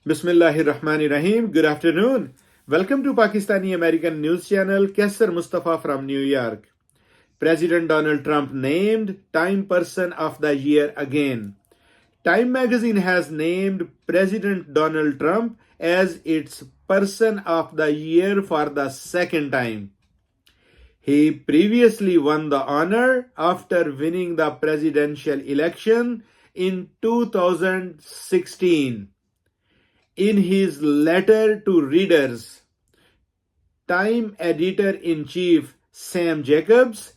Bismillahirrahmanirrahim. Good afternoon. Welcome to Pakistani American news channel. Kesser Mustafa from New York. President Donald Trump named Time Person of the Year again. Time magazine has named President Donald Trump as its Person of the Year for the second time. He previously won the honor after winning the presidential election in 2016. In his letter to readers, Time editor-in-chief Sam Jacobs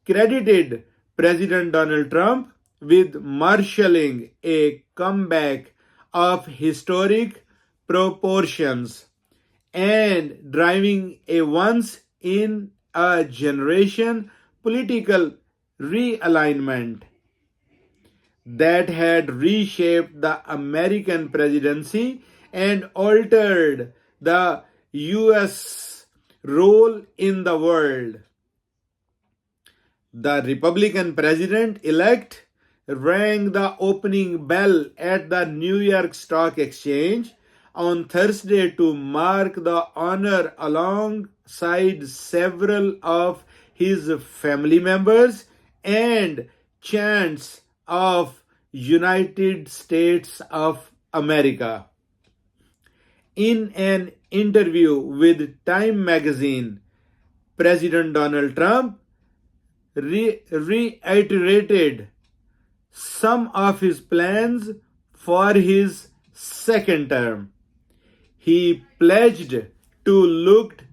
credited President Donald Trump with marshalling a comeback of historic proportions and driving a once-in-a-generation political realignment that had reshaped the American presidency and altered the US role in the world. The Republican president-elect rang the opening bell at the New York Stock Exchange on Thursday to mark the honor alongside several of his family members and chants of United States of America. In an interview with Time magazine, President Donald Trump reiterated some of his plans for his second term. He pledged to look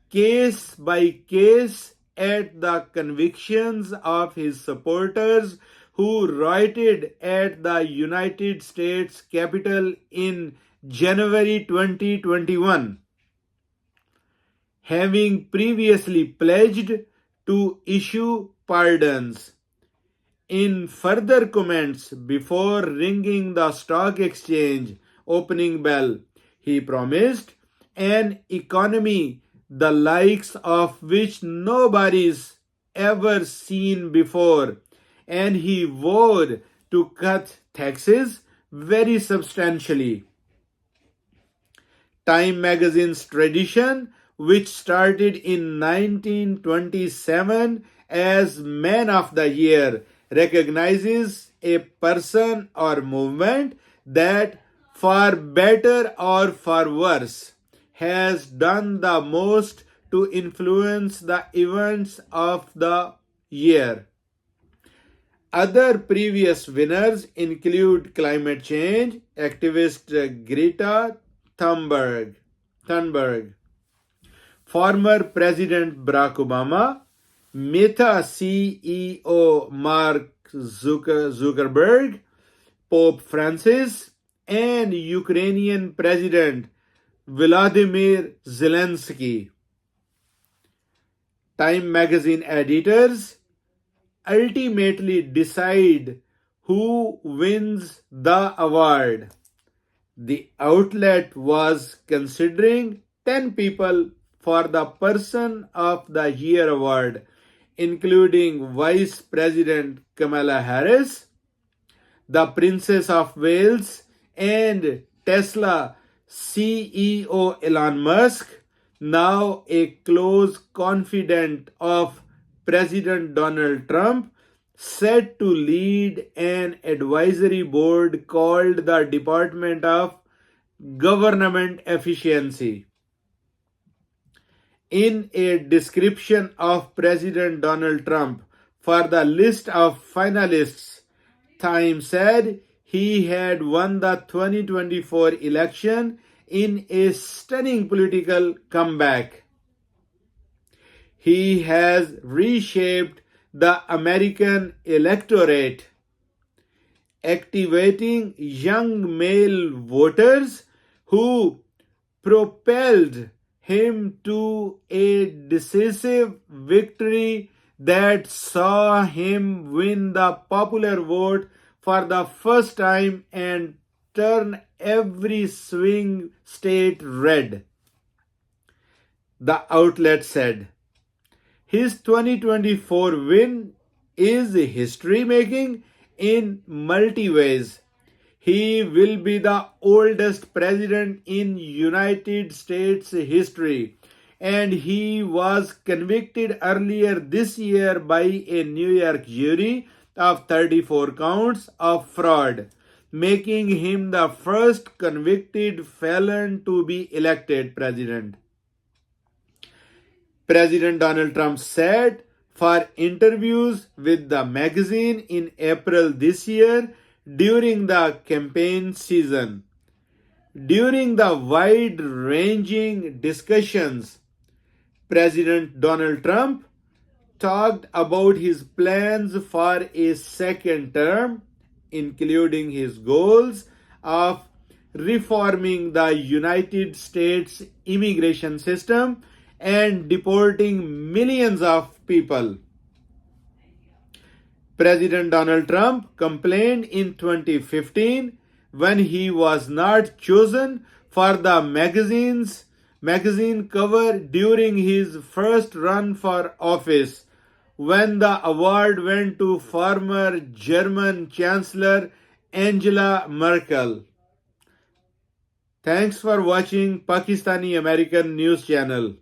case by case at the convictions of his supporters who rioted at the United States Capitol in January 2021, having previously pledged to issue pardons. In further comments before ringing the stock exchange opening bell, he promised an economy the likes of which nobody's ever seen before, and he vowed to cut taxes very substantially. Time magazine's tradition, which started in 1927 as Man of the Year, recognizes a person or movement that, for better or for worse, has done the most to influence the events of the year. Other previous winners include climate change activist Greta Thunberg, former President Barack Obama, Meta CEO Mark Zuckerberg, Pope Francis, and Ukrainian President Vladimir Zelensky. Time magazine editors ultimately decide who wins the award. The outlet was considering 10 people for the Person of the Year award, including Vice President Kamala Harris, the Princess of Wales, and Tesla CEO Elon Musk, now a close confidant of President Donald Trump, set to lead an advisory board called the Department of Government Efficiency. In a description of President Donald Trump for the list of finalists, Time said he had won the 2024 election in a stunning political comeback. He has reshaped the American electorate, activating young male voters who propelled him to a decisive victory that saw him win the popular vote for the first time and turn every swing state red. The outlet said his 2024 win is history-making in multi ways. He will be the oldest president in United States history, and he was convicted earlier this year by a New York jury of 34 counts of fraud, making him the first convicted felon to be elected president. President Donald Trump said for interviews with the magazine in April this year during the campaign season. During the wide ranging discussions, President Donald Trump talked about his plans for a second term, including his goals of reforming the United States immigration system and deporting millions of people. President Donald Trump complained in 2015 when he was not chosen for the magazine cover during his first run for office, when the award went to former German Chancellor Angela Merkel. Thanks for watching Pakistani American News Channel.